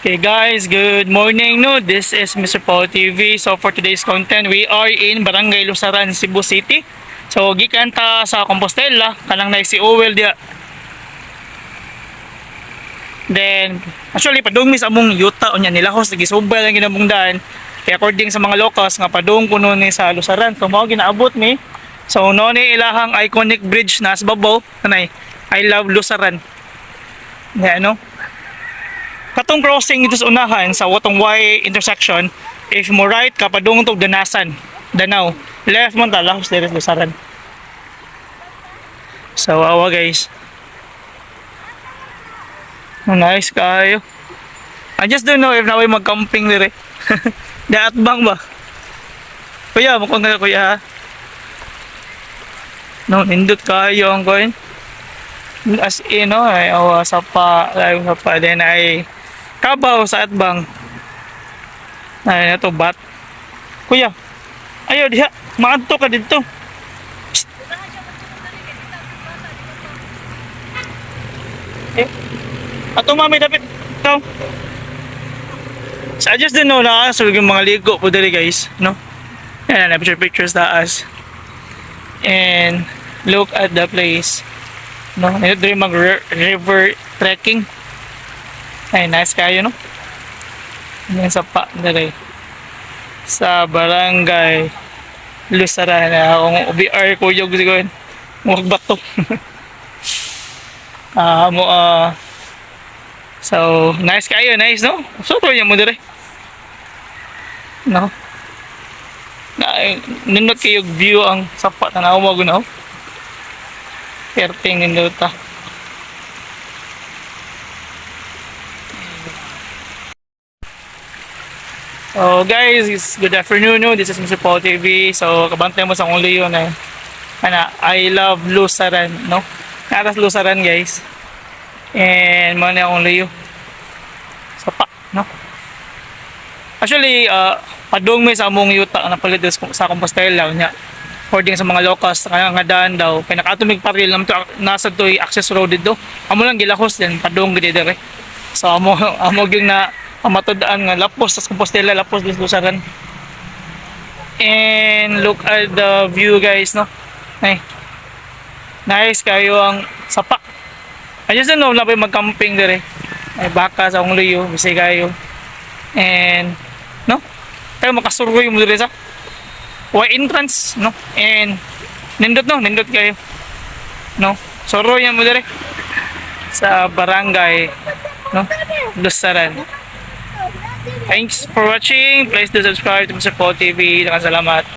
Okay guys, good morning. No, this is Mr. Paul TV. So for today's content, we are in Barangay Lusaran, Cebu City. So gikan ta sa Compostela, kanang na si Owel dia. Then actually padung mis among yuta unya nila host gisobra lang ginamong daan. Kaya according sa mga locals nga padung kuno ni sa Lusaran. So mao ginaabot mi. So no ni ilahang iconic bridge na sa babaw kanay I love Lusaran. Yeah, no? Katong crossing dito sa unahan sa Watong Y intersection, if mo right ka padung tog Danasan, Danau. Left mo ta lahos dire Lusaran. So awa guys. Nice kayo. I just don't know if naway mag-camping dire. Daat bang ba? Kuya, mo kung kuya. No, nindot kayo ang coin. As in, no, ay awa sa pa, din ay kabaw sa atbang. Ay, ito bat. Kuya, ayaw diha, maadto ka dito. Psst. Eh, ato mami dapat ikaw. So I just didn't know na so yung mga ligo po dali guys, no? Yan, pictures taas. And look at the place. No, ito rin mag river trekking. Ay, nice kayo, no? Yan sa pa, dali. Sa Barangay Lusaran. Kung OBR ko yung gusto ko, huwag bato. So, nice kayo, nice, no? Super niya mo dire. No? Nindot kayo view ang sapat na naumag, no? Perting nindot ta. So guys, good afternoon. No? This is Mr. Paul TV. So kabantay mo sa akong leon na I love Lusaran, no? Natas Lusaran guys. And mo na akong leyo. Sapa, no? Actually, padung may sa among yuta na palit sa Compostela nya. According sa mga locals nga daan daw kay nakatumig paril nasa toy access road dito. Amo lang gilahos din padung gid dire. So amo gyud na amatodaan nga lapos sa Compostela, lapos din Lusaran. And look at the view guys, no? Ay. Nice kayo ang sapa. I just don't know na ba mag-camping dire. Ay baka sa akong liyo, bisay kayo. And no? Kayo makasurvey mo dire sa entrance, no? And nindot kayo. No? Soro yan mo dire sa barangay, no? Lusaran. Thanks for watching. Please do subscribe to Mr. Paul TV. Salamat.